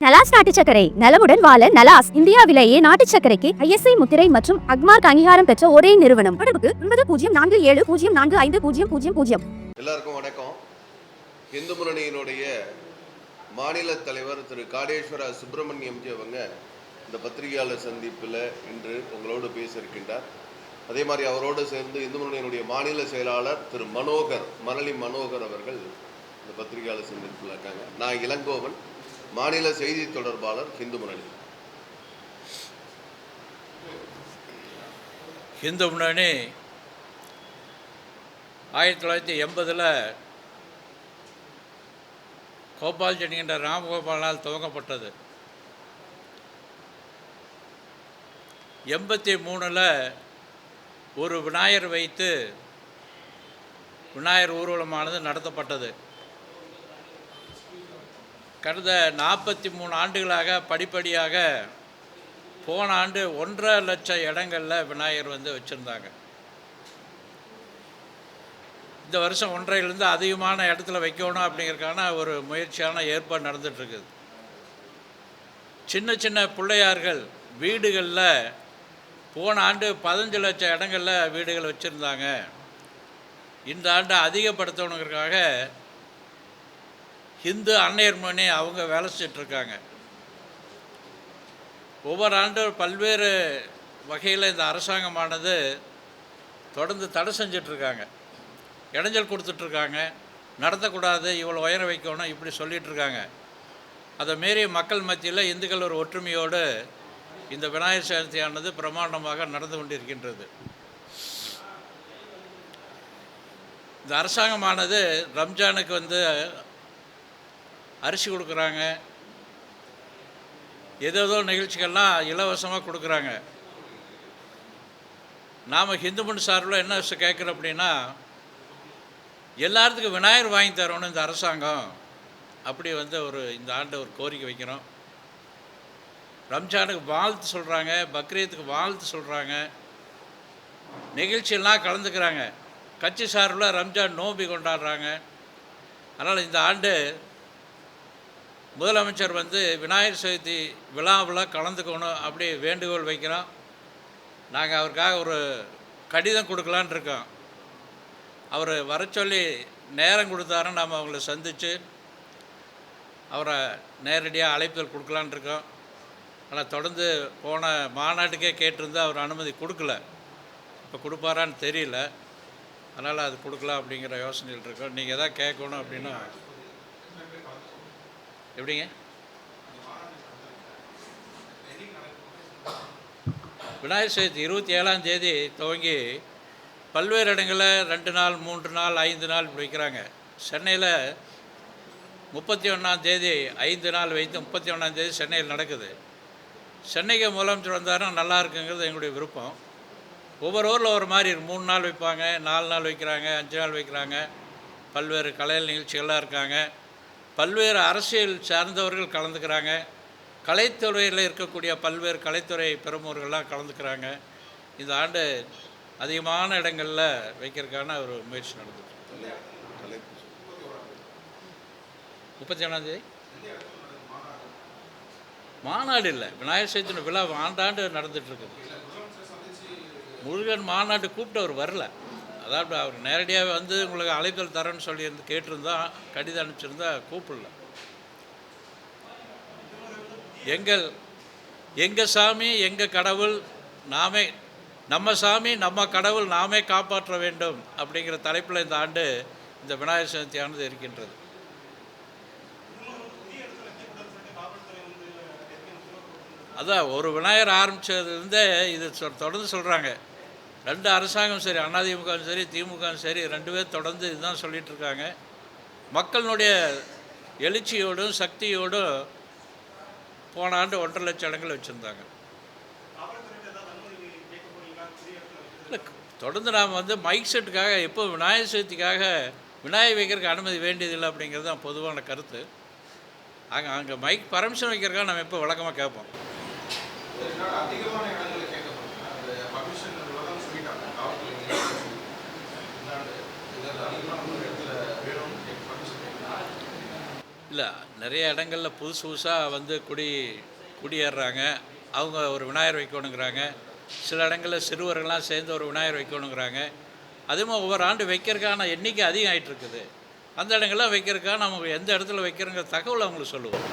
நலாஸ் நாட்டு சர்க்கரை நலமுடன் வாழ நலாஸ் இந்தியாவிலேயே நாட்டு சர்க்கரைக்கு ISI முத்திரை மற்றும் அக்மார்க் அங்கீகாரம் பெற்ற ஒரே நிறுவனம். தொடர்புக்கு 9047045000. எல்லாருக்கும் வணக்கம். இந்து முன்னணியினுடைய மாநில தலைவர் திரு காடேஸ்வர சுப்பிரமணியம் அவங்க இந்த பத்திரிகையாளர் சந்திப்பில் இன்று உங்களோடு பேச இருக்கின்றார். அதே மாதிரி அவரோடு சேர்ந்து இந்து முன்னணியினுடைய மாநில செயலாளர் திரு மணலி மனோகர் அவர்கள் இந்த பத்திரிகையாளர் சந்திப்பில் இருக்காங்க. நான் இளங்கோவன், மாநில செய்தி தொடர்பாளர் இந்து முன்னணி. இந்து முன்னணி 1980 கோபால்ஜி என்ற ராமகோபாலால் துவங்கப்பட்டது. 83 ஒரு விநாயகர் வைத்து விநாயகர் ஊர்வலமானது நடத்தப்பட்டது. கடந்த 43 ஆண்டுகளாக படிப்படியாக போன ஆண்டு 1.5 லட்சம் இடங்களில் விநாயகர் வச்சுருந்தாங்க. இந்த வருஷம் 1.5லேருந்து அதிகமான இடத்துல வைக்கணும் அப்படிங்கிறதுக்கான ஒரு முயற்சியான ஏற்பாடு நடந்துகிட்ருக்குது. சின்ன சின்ன பிள்ளையார்கள் வீடுகளில் போன ஆண்டு 15 லட்சம் இடங்களில் வீடுகள் வச்சுருந்தாங்க. இந்த ஆண்டு அதிகப்படுத்தணுங்கிறதுக்காக இந்து அன்னையர் முன்னணி அவங்க வேலை செஞ்சிட்ருக்காங்க. ஒவ்வொரு ஆண்டும் பல்வேறு வகையில் இந்த அரசாங்கமானது தொடர்ந்து தடை செஞ்சிட்ருக்காங்க, இடைஞ்சல் கொடுத்துட்ருக்காங்க. நடத்தக்கூடாது, இவ்வளோ உயரம் வைக்கணும் இப்படி சொல்லிகிட்ருக்காங்க. அதை மீறி மக்கள் மத்தியில் இந்துக்கள் ஒரு ஒற்றுமையோடு இந்த விநாயகர் சதுர்த்தியானது பிரமாண்டமாக நடந்து கொண்டிருக்கின்றது. இந்த அரசாங்கமானது ரம்ஜானுக்கு அரிசி கொடுக்குறாங்க, ஏதோ நிகழ்ச்சிகள்லாம் இலவசமாக கொடுக்குறாங்க. நாம் ஹிந்து மண் சார்பில் என்ன கேட்குறோம் அப்படின்னா, எல்லாத்துக்கும் விநாயகர் வாங்கி தரணும் இந்த அரசாங்கம். அப்படி இந்த ஆண்டு ஒரு கோரிக்கை வைக்கிறோம். ரம்ஜானுக்கு வாழ்த்து சொல்கிறாங்க, பக்ரீத்துக்கு வாழ்த்து சொல்கிறாங்க, நிகழ்ச்சியெல்லாம் கலந்துக்கிறாங்க. கட்சி சார்பில் ரம்ஜான் நோம்பி கொண்டாடுறாங்க. அதனால் இந்த ஆண்டு முதலமைச்சர் விநாயகர் சதுர்த்தி விழாவில் கலந்துக்கணும் அப்படி வேண்டுகோள் வைக்கிறோம். நாங்கள் அவருக்காக ஒரு கடிதம் கொடுக்கலான் இருக்கோம். அவர் வர சொல்லி நேரம் கொடுத்தாருன்னு நாம் அவங்கள சந்தித்து அவரை நேரடியாக அழைப்புதல் கொடுக்கலான் இருக்கோம். ஆனால் தொடர்ந்து போன மாநாட்டுக்கே கேட்டிருந்து அவர் அனுமதி கொடுக்கல. இப்போ கொடுப்பாரான்னு தெரியல. அதனால் அது கொடுக்கலாம் அப்படிங்கிற யோசனையில் இருக்கோம். நீங்கள் எதாவது கேட்கணும் அப்படின்னா எப்படிங்க? விநாயகர் சதுர்த்தி 27ஆம் தேதி துவங்கி பல்வேறு இடங்களில் 2 நாள் 3 நாள் 5 நாள் இப்படி வைக்கிறாங்க. சென்னையில் 31ஆம் தேதி 5 நாள் வைத்து 31ஆம் தேதி சென்னையில் நடக்குது. சென்னைக்கு முதலமைச்சர் வந்தாரும் நல்லா இருக்குங்கிறது எங்களுடைய விருப்பம். ஒவ்வொரு ஊரில் ஒரு மாதிரி 3 நாள் வைப்பாங்க, 4 நாள் வைக்கிறாங்க, 5 நாள் வைக்கிறாங்க. பல்வேறு கலை நிகழ்ச்சிகள்லாம் இருக்காங்க. பல்வேறு அரசியல் சார்ந்தவர்கள் கலந்துக்கிறாங்க. கலைத்துறையில் இருக்கக்கூடிய பல்வேறு கலைத்துறை பிரமுகர்கள்லாம் கலந்துக்கிறாங்க. இந்த ஆண்டு அதிகமான இடங்களில் வைக்கிறதுக்கான ஒரு முயற்சி நடந்துட்டு 31ஆம் தேதி மாநாடு இல்லை, விநாயகர் சதுர்த்தி விழா ஆண்டாண்டு நடந்துகிட்ருக்குது. முருகன் மாநாட்டு கூப்பிட்டு அவர் வரல. அதாவது அவர் நேரடியாக உங்களுக்கு அழைத்தல் தரேன்னு சொல்லி கேட்டிருந்தா, கடிதம் அனுப்பிச்சிருந்தா கூப்பிடல. எங்கள் சாமி எங்கள் கடவுள் நாமே, நம்ம சாமி நம்ம கடவுள் நாமே காப்பாற்ற வேண்டும் அப்படிங்கிற தலைப்பில் இந்த ஆண்டு இந்த விநாயகர் சதுர்த்தியானது இருக்கின்றது. அதான் ஒரு விநாயகர் ஆரம்பித்ததுலேருந்தே இது தொடர்ந்து சொல்கிறாங்க. 2 அரசாங்கம் சரி, அதிமுகவும் சரி திமுகவும் சரி, 2 பேர் தொடர்ந்து இதுதான் சொல்லிகிட்ருக்காங்க. மக்களினுடைய எழுச்சியோடும் சக்தியோடும் போன ஆண்டு 1.5 லட்சம் இடங்கள் வச்சுருந்தாங்க. இல்லை, தொடர்ந்து நாம் மைக் செட்டுக்காக எப்போ விநாயகர் சதுர்த்திக்காக விநாயகர் வைக்கிறதுக்கு அனுமதி வேண்டியதில்லை அப்படிங்கிறது தான் பொதுவான கருத்து. அங்கே மைக் பர்மிஷன் வைக்கிறதுக்காக நம்ம எப்போ வழக்கமாக கேட்போம். இல்லை, நிறைய இடங்களில் புதுசு புதுசாக வந்து குடியேறுறாங்க. அவங்க ஒரு விநாயகர் வைக்கணுங்கிறாங்க. சில இடங்களில் சிறுவர்கள்லாம் சேர்ந்து ஒரு விநாயகர் வைக்கணுங்கிறாங்க. அதேமாதிரி ஒவ்வொரு ஆண்டு வைக்கிறதுக்கான எண்ணிக்கை அதிகம் ஆகிட்டு இருக்குது. அந்த இடங்கள்லாம் வைக்கிறதுக்காக நம்ம எந்த இடத்துல வைக்கிறோங்கிற தகவல் அவங்களுக்கு சொல்லுவோம்.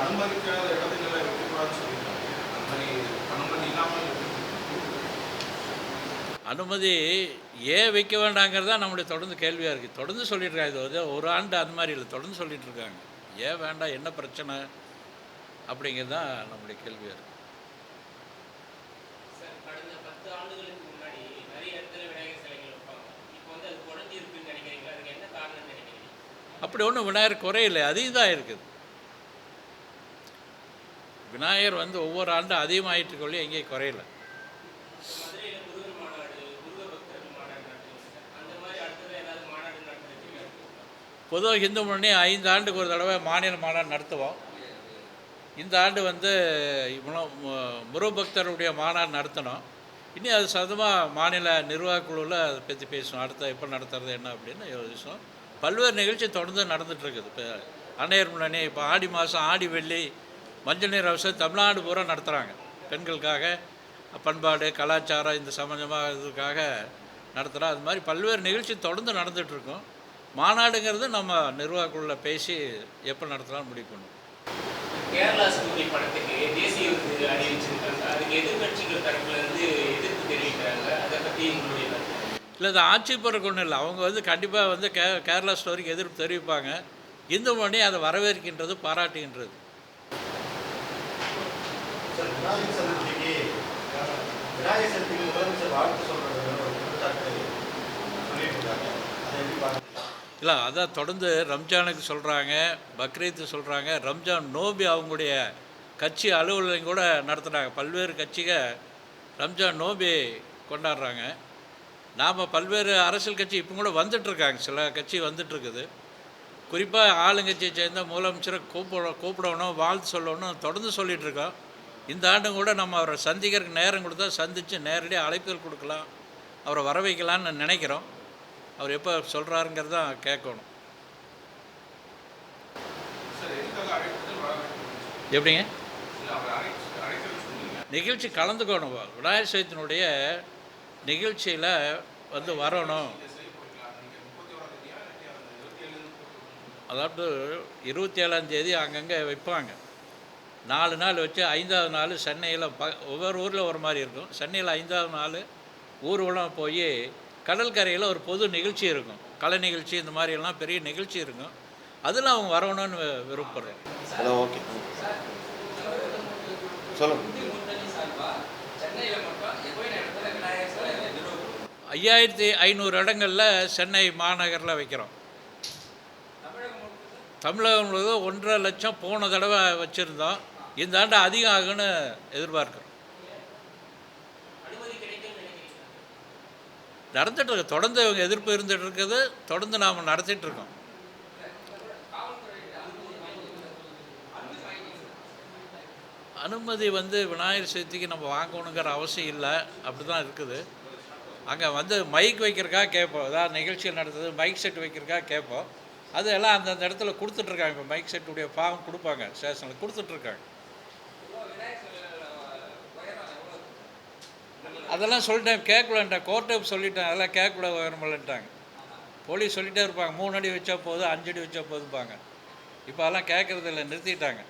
அனுமதிக்காத இடத்துல வைக்கக்கூடாதுன்னு சொல்லியிருக்காங்க. அந்த மாதிரி அனுமதி இல்லாமல் அனுமதி ஏன் வைக்க வேண்டாங்கிறது தான் நம்முடைய தொடர்ந்து கேள்வியாக இருக்குது. தொடர்ந்து சொல்லிட்டு இருக்காங்க. இது வந்து ஒரு ஆண்டு அந்த மாதிரி இல்லை, தொடர்ந்து சொல்லிட்டு இருக்காங்க. ஏன் வேண்டாம், என்ன பிரச்சனை அப்படிங்கிறது தான் நம்முடைய கேள்வியாக இருக்குது. கடந்த 10 ஆண்டுகளுக்கு முன்னாடி நிறைய இடத்துல விநாயகர் சிலைகள் வைப்பாங்க. இப்போ வந்து அது குறைஞ்சி இருக்குன்னு நினைக்கிறீங்களா? அதுக்கு என்ன காரணம்னு நினைக்கிறீங்க? அப்படி ஒன்றும் விநாயகர் குறையில்லை, அதிகமாக இருக்குது. விநாயகர் வந்து ஒவ்வொரு ஆண்டும் அதிகமாகிட்டு இருக்கொள்ளி எங்கேயும் குறையில. மதுரையில் முருகன் மாநாடு, முருக பக்தர்கள் மாநாடு நடத்துவீங்க. அந்த மாதிரி அடுத்தது ஏதாவது மாநாடு நடத்துறீங்க? பொதுவாக இந்து முன்னணி 5 ஆண்டுக்கு ஒரு தடவை மாநில மாநாடு நடத்துவோம். இந்த ஆண்டு வந்து முருகபக்தருடைய மாநாடு நடத்தணும். இனி அது சதமாக மாநில நிர்வாகக் குழுவில் அதை பற்றி பேசணும். அடுத்த எப்போ நடத்துறது என்ன அப்படின்னு யோசிச்சோம். பல்வேறு நிகழ்ச்சி தொடர்ந்து நடந்துகிட்ருக்குது. இப்போ அன்னையர் முன்னணி இப்போ ஆடி மாதம் ஆடி வெள்ளி மஞ்சள் நீர் அவசரம் தமிழ்நாடு பூரா நடத்துகிறாங்க. பெண்களுக்காக பண்பாடு கலாச்சாரம் இந்த சம்மந்தமாக இதுக்காக நடத்துகிறோம். அது மாதிரி பல்வேறு நிகழ்ச்சி தொடர்ந்து நடந்துகிட்ருக்கோம். மாநாடுங்கிறது நம்ம நிர்வாகக்குழுவில் பேசி எப்போ நடத்தலாம்னு முடிவு பண்ணுவோம். கேரளா ஸ்டோரி படத்துக்கு தேசிய விருது அறிவிச்சிருக்காங்க. அதுக்கு எதிர்கட்சிகள் தரப்புல இருந்து எதிர்ப்பு தெரிவிக்கிறாங்க. அதை பற்றி உங்களுடைய இல்லை, இது ஆட்சி பொறுக்கு ஒன்றும் இல்லை. அவங்க வந்து கண்டிப்பாக வந்து கேரளா ஸ்டோரிக்கு எதிர்ப்பு தெரிவிப்பாங்க. இந்து முன்னணி அதை வரவேற்கின்றது, பாராட்டுகின்றது. விநாயகர் சதுர்த்திக்கு முதலமைச்சர் வாழ்த்து சொல்கிறது ஒரு குற்றச்சாட்டு சொல்லிட்டு இருக்காங்க. அதை எப்படி பார்க்குறீங்க? இல்லை, அதான் தொடர்ந்து ரம்ஜானுக்கு சொல்கிறாங்க, பக்ரீத்து சொல்கிறாங்க. ரம்ஜான் நோபி அவங்களுடைய கட்சி அலுவலகம் கூட நடத்துகிறாங்க. பல்வேறு கட்சிகள் ரம்ஜான் நோபி கொண்டாடுறாங்க. நாம் பல்வேறு அரசியல் கட்சி இப்போ கூட வந்துட்டுருக்காங்க. சில கட்சி வந்துட்டுருக்குது. குறிப்பாக ஆளுங்கட்சியை சேர்ந்த முதலமைச்சரை கூப்பிடணும், வாழ்த்து சொல்லணும் தொடர்ந்து சொல்லிகிட்ருக்கோம். இந்த ஆண்டும் கூட நம்ம அவரை சந்திக்கிறதுக்கு நேரம் கொடுத்தா சந்தித்து நேரடியாக அழைப்புகள் கொடுக்கலாம், அவரை வர வைக்கலான்னு நினைக்கிறோம். அவர் எப்போ சொல்கிறாருங்கிறது தான் கேட்கணும். எப்படிங்க நிகழ்ச்சி கலந்துக்கணும், விநாயகர் சதுர்த்தியினுடைய நிகழ்ச்சியில் வந்து வரணும். அதாவது 27ஆம் அங்கங்கே வைப்பாங்க. 4 நாள் வச்சு 5ஆவது நாள் சென்னையில் ஒவ்வொரு ஊரில் ஒரு மாதிரி இருக்கும். சென்னையில் 5ஆவது நாள் ஊர்வலம் போய் கடற்கரையில் ஒரு பொது நிகழ்ச்சி இருக்கும். கலை நிகழ்ச்சி இந்த மாதிரியெல்லாம் பெரிய நிகழ்ச்சி இருக்கும். அதில் அவங்க வரணும்னு விருப்பப்படுறோம். ஹலோ, ஓகே, சொல்லுங்கள். 5500 இடங்களில் சென்னை மாநகரில் வைக்கிறோம். தமிழகம் முழுவதும் 1.5 லட்சம் போன தடவை வச்சுருந்தோம். இந்த ஆண்டு அதிகம் ஆகுன்னு எதிர்பார்க்குறோம். நடந்துகிட்ருக்கு, தொடர்ந்து இவங்க எதிர்ப்பு இருந்துகிட்டு இருக்குது. தொடர்ந்து நாம் நடத்திட்டுருக்கோம். அனுமதி வந்து விநாயகர் சதுர்த்திக்கு நம்ம வாங்கணுங்கிற அவசியம் இல்லை, அப்படி தான் இருக்குது. அங்கே வந்து மைக் வைக்கிறக்காக கேட்போம், ஏதாவது நிகழ்ச்சிகள் நடத்துது மைக் செட் வைக்கிறக்காக கேட்போம். அதெல்லாம் அந்தந்த இடத்துல கொடுத்துட்ருக்காங்க. இப்போ மைக் செட்டுடைய ஃபார்ம் கொடுப்பாங்க, ஸ்டேஷனில் கொடுத்துட்ருக்காங்க. அதெல்லாம் சொல்லிட்டேன், கேட்கலன்ட்டேன். கோர்ட்டை சொல்லிட்டேன், அதெல்லாம் கேட்கக்கூட வரமில்லன்ட்டாங்க. போலீஸ் சொல்லிகிட்டே இருப்பாங்க, 3 அடி வச்சா போதும், 5 அடி வச்சா போதும்பாங்க. இப்போ அதெல்லாம் கேட்குறது இல்லை, நிறுத்திட்டாங்க.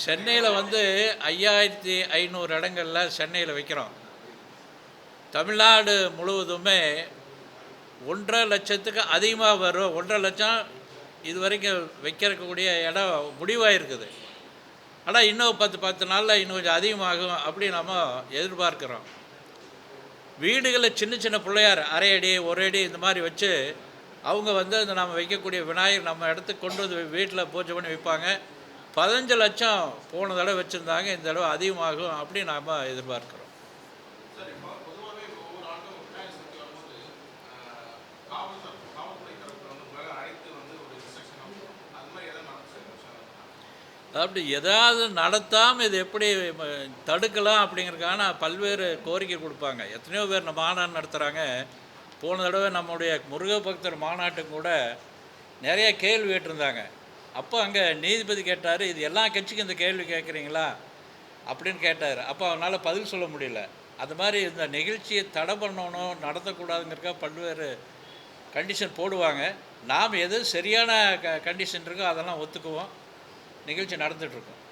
சென்னையில் வந்து 5500 இடங்களில் சென்னையில் வைக்கிறோம். தமிழ்நாடு முழுவதுமே 1.5 லட்சத்துக்கு அதிகமாக வரும். 1.5 லட்சம் இது வரைக்கும் வைக்கிறக்கூடிய இடம் முடிவாக இருக்குது. ஆனால் இன்னும் 10 நாளில் இன்னும் கொஞ்சம் அதிகமாகும் அப்படி நம்ம எதிர்பார்க்குறோம். வீடுகளில் சின்ன சின்ன பிள்ளையார் 1/2 அடி 1 அடி இந்த மாதிரி வச்சு அவங்க வந்து இந்த நம்ம வைக்கக்கூடிய விநாயகர் நம்ம இடத்துக்கு கொண்டு வந்து வீட்டில் பூஜை பண்ணி வைப்பாங்க. 15 லட்சம் போன தடவை வச்சுருந்தாங்க, இந்த தடவை அதிகமாகும் அப்படி நாம் எதிர்பார்க்குறோம். அப்படி ஏதாவது நடத்தாமல் இது எப்படி தடுக்கலாம் அப்படிங்கிறதுக்கான பல்வேறு கோரிக்கை கொடுப்பாங்க. எத்தனையோ பேர் நம்ம மாநாடு நடத்துகிறாங்க. போன தடவை நம்முடைய முருக பக்தர் மாநாட்டுக்கு கூட நிறைய கேள்வி கேட்டிருந்தாங்க. அப்போ அங்கே நீதிபதி கேட்டார், இது எல்லா கட்சிக்கும் இந்த கேள்வி கேட்குறீங்களா அப்படின்னு கேட்டார். அப்போ அவனால் பதில் சொல்ல முடியல. அது மாதிரி இந்த நிகழ்ச்சியை தடை பண்ணணும், நடத்தக்கூடாதுங்கிறக்காக பல்வேறு கண்டிஷன் போடுவாங்க. நாம் எது சரியான கண்டிஷன் இருக்கோ அதெல்லாம் ஒத்துக்குவோம். நிகழ்ச்சி நடந்துகிட்ருக்கோம்.